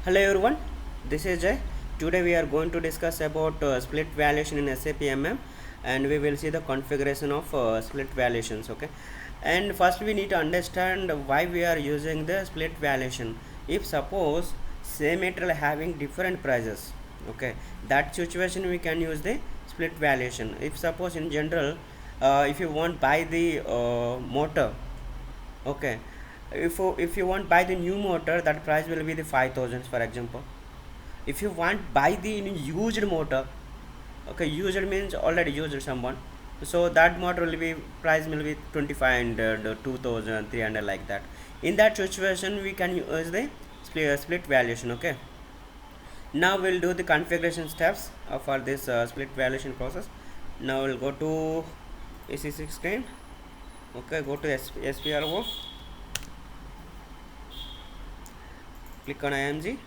Hello everyone, this is Jay. Today we are going to discuss about split valuation in SAP MM, and we will see the configuration of split valuations. Okay, and first we need to understand why we are using the split valuation. If suppose same material having different prices, okay, that situation we can use the split valuation. If suppose in general, if you want buy the motor, okay, if you want buy the new motor, that price will be the 5,000 for example. If you want buy the used motor, okay, used means already used someone, so that motor will be price will be 2500 2300 like that. In that situation we can use the split valuation. Okay, now we'll do the configuration steps for this split valuation process. Now we'll go to EC16. Okay, go to SPRO, click on IMG,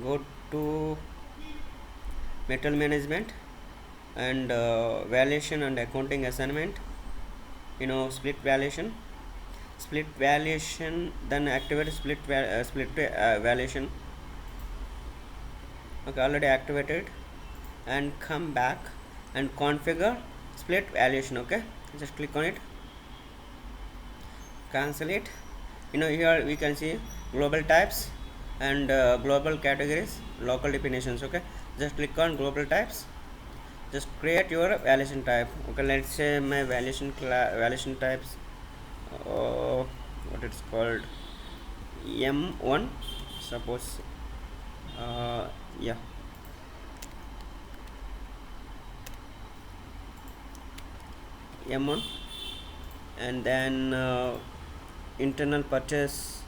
go to metal management and valuation and accounting assignment, split valuation, then activate split valuation. Okay, already activated, and come back and configure split valuation. Okay, just click on it, cancel it. Here we can see global types and global categories, local definitions. Okay, just click on global types, just create your valuation type. Okay, let's say my valuation types, what it's called, M1, suppose. Yeah, M1. And then internal purchase,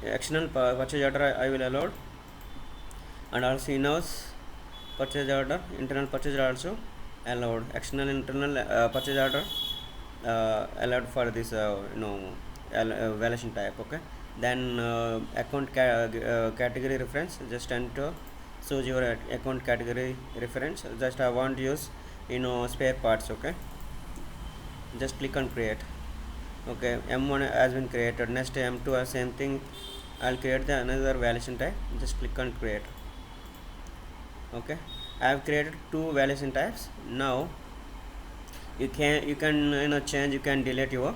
external purchase order I will allow, and also in-house purchase order, internal purchase order also allowed, external internal purchase order allowed for this valuation type. Okay, then category reference, just enter, shows your account category reference. Just I want to use spare parts. Okay, just click on create. Okay, M1 has been created. Next M2 same thing, I'll create the another valuation type. Just click on create. Okay, I have created two valuation types. Now you can change, you can delete your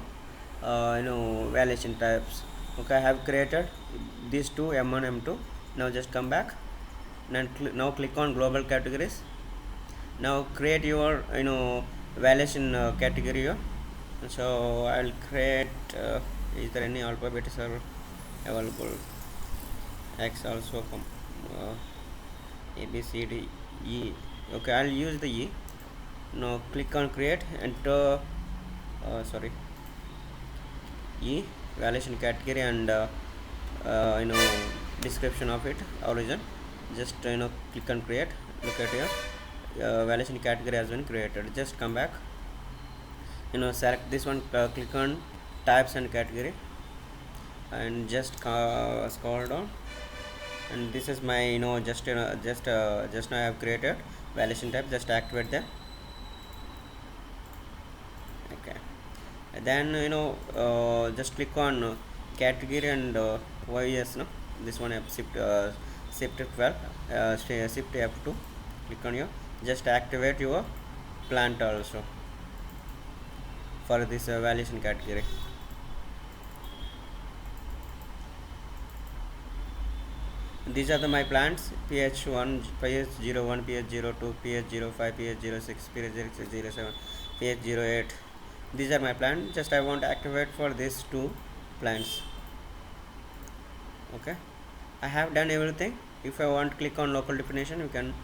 valuation types. Okay, I have created these two, M1 M2. Now just come back and now click on global categories. Now create your valuation category here. So I'll create, is there any alphabets are available? X also A B C D E. Okay, I'll use the E. Now click on create, enter sorry, E, valuation category, and description of it, origin. Just click on create. Look at here, valuation category has been created. Just come back, select this one, click on types and category, and just scroll down, and this is my just now I have created valuation type. Just activate them. Okay, and then just click on category and YS, no, this one shift 12, shift F2, click on your, just activate your plant also for this valuation category. These are my plants: pH1, pH01, pH02, pH05, pH06, pH07, pH08. These are my plants. Just I want to activate for these two plants. Okay, I have done everything. If I want, click on local definition. You can,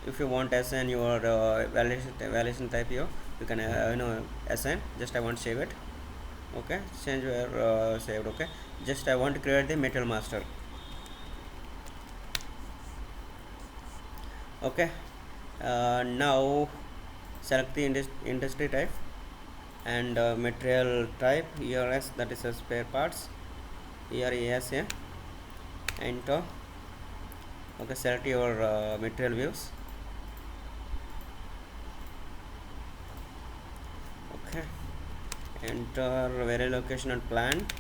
if you want assign your valuation type here, you can assign. Just I want save it. Okay, change your saved. Okay, just I want to create the metal master. Okay, now select the industry type and material type, ERS, that is spare parts, ERASA, enter. Okay, select your material views. Okay, enter variable location and plant.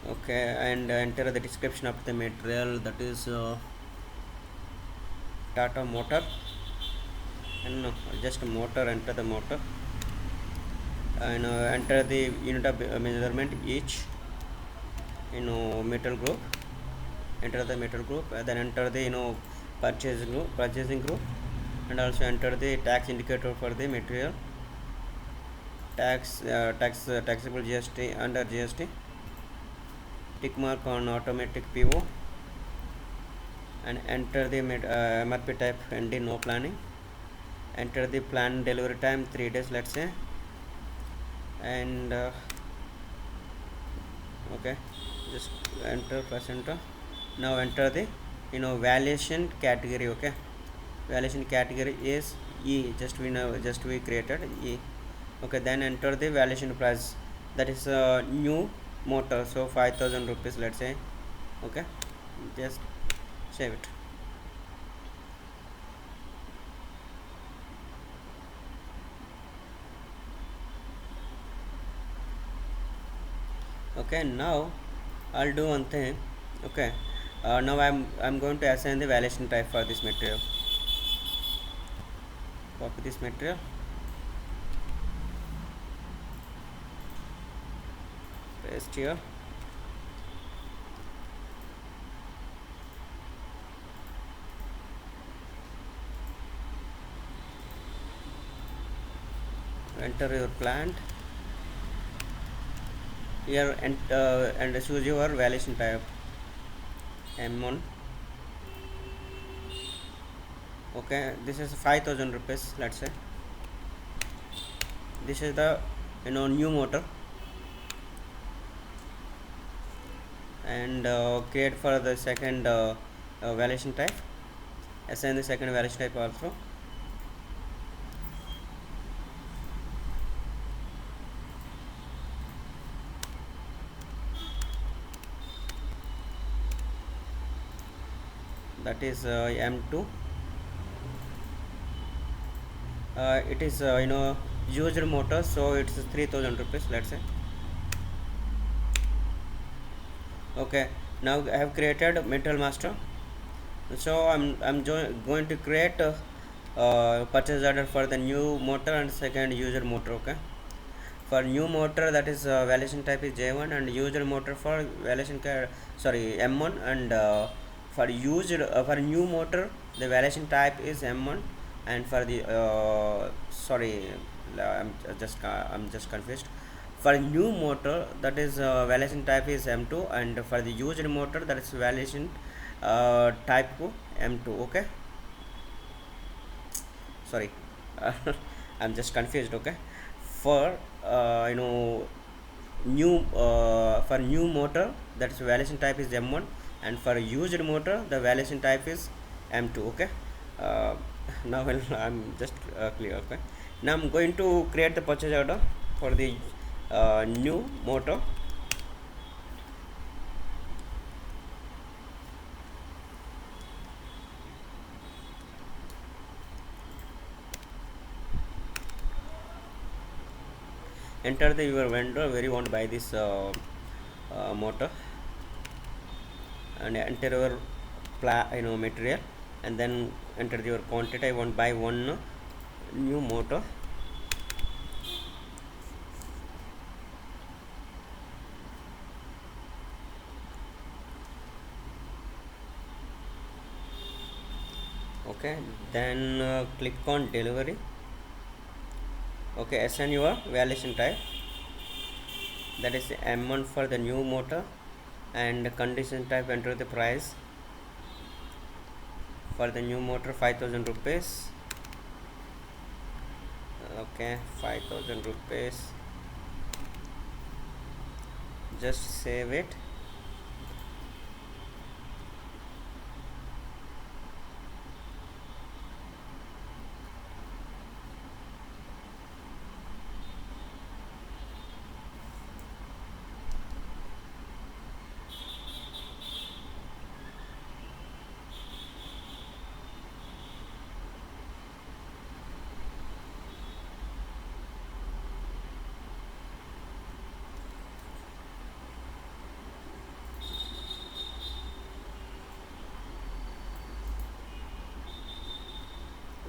Okay, and enter the description of the material, that is Tata motor, and no, just motor, enter the motor, and enter the unit of measurement each, metal group, enter the metal group, then enter the purchasing group, and also enter the tax indicator for the material, taxable GST, under GST, tick mark on automatic PO, and enter the MRP type ND, no planning, enter the plan delivery time 3 days, let's say, and okay, just enter, press enter. Now enter the valuation category. Okay, valuation category is E, just we created E. Okay, then enter the valuation price, that is new motor, so 5,000 rupees, let's say. Okay, just save it. Okay, now I'll do one thing. Okay, now I'm going to assign the valuation type for this material. Copy this material, paste here, enter your plant here, and choose your valuation type M1. Okay, this is 5,000 rupees, let's say. This is the new motor, and create for the second valuation type, assign the second valuation type also. That is M2. It is used motor, so it's 3,000 rupees, let's say. Okay, now I have created material master, so I'm going to create purchase order for the new motor and second user motor. Okay, for new motor, that is valuation type is J1, and user motor for M1, and for new motor the valuation type is M1, and for the I'm just confused. For new motor, that is valuation type is M2, and for the used motor, that is valuation type M2. Okay, sorry, I'm just confused. Okay, for new for new motor, that is valuation type is M1, and for used motor the valuation type is M2. Okay, uh, now I'm just clear. Okay, now I'm going to create the purchase order for the new motor. Enter the your vendor where you want to buy this motor, and enter your material, and then enter your quantity. I want to buy one new motor. Okay, then click on delivery. Okay, assign your valuation type, that is M1 for the new motor, and condition type, enter the price for the new motor 5,000 rupees. Okay, 5,000 rupees, just save it.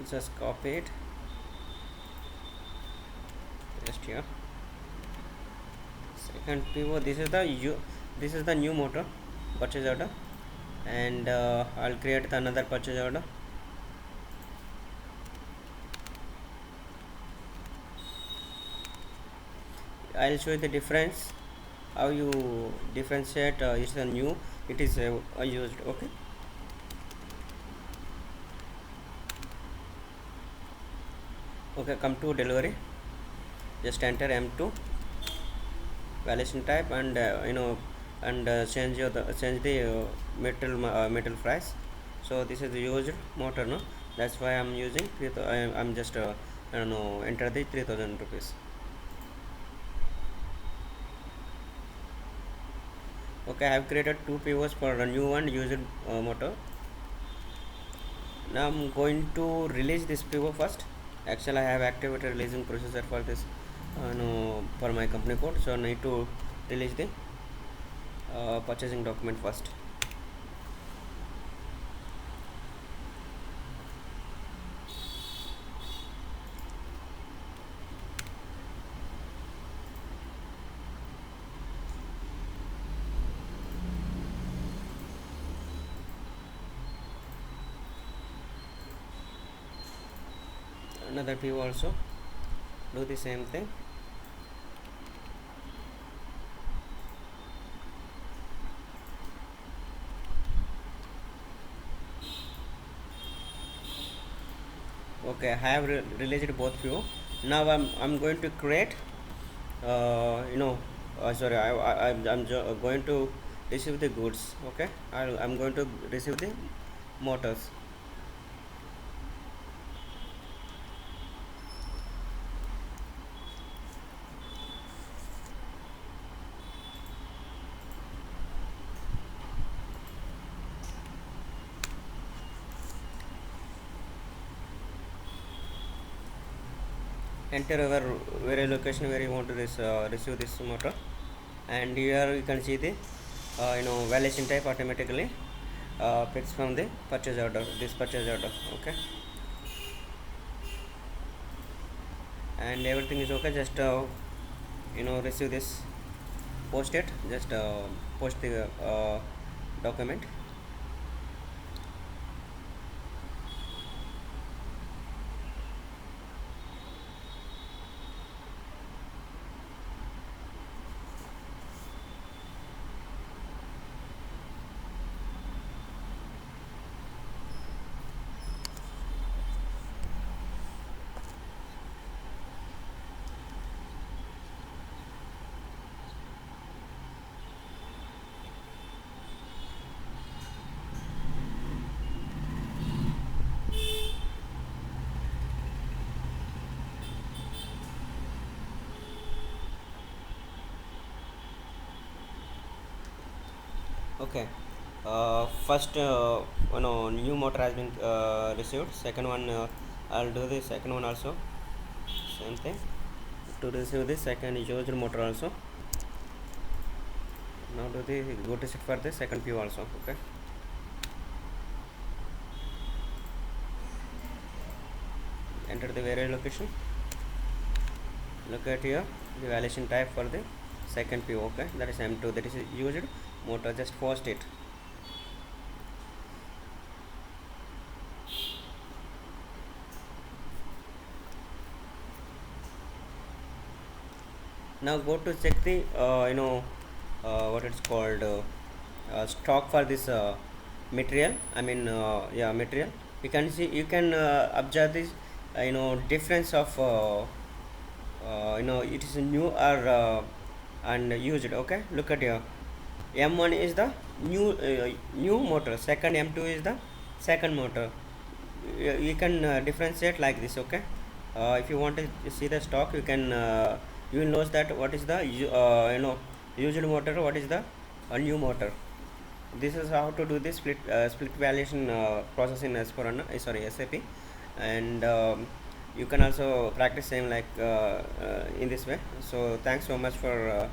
just copy it, just here. Second pivot, this is the new motor purchase order, and I'll create another purchase order. I'll show you the difference, how you differentiate is a new, it is used. Okay, come to delivery, just enter M2 validation type, and change the metal price. So this is the used motor, no, that's why I'm using I'm just I don't know, enter the 3000 rupees. Okay, I have created two POs for a new and used motor. Now I'm going to release this PO first. Actually, I have activated releasing processor for this no, for my company code, so I need to release the purchasing document first. Another PO also, do the same thing. Okay, I have released both PO. Now I'm going to create sorry, I'm going to receive the goods. Okay, I'm going to receive the motors. Enter our various location where you want to receive this motor, and here you can see the validation type automatically picks from the purchase order, this purchase order. Okay, and everything is okay. Just receive this, post it, just post the document. Okay, first new motor has been received. Second one, I'll do the second one also, same thing, to receive the second used motor also. Now do the go to set for the second PO also. Okay, enter the variable location, look at here the validation type for the second PO. Okay, that is M2, that is used motor, just post it. Now go to check the what it's called stock for this material, I mean material. You can see, you can observe this difference of it is new or and used. Okay, look at here, M1 is the new motor, second M2 is the second motor. You can differentiate like this. Okay, if you want to see the stock, you can you will know that what is the used motor, what is the new motor. This is how to do this split validation process in SAP, and you can also practice same like in this way. So thanks so much for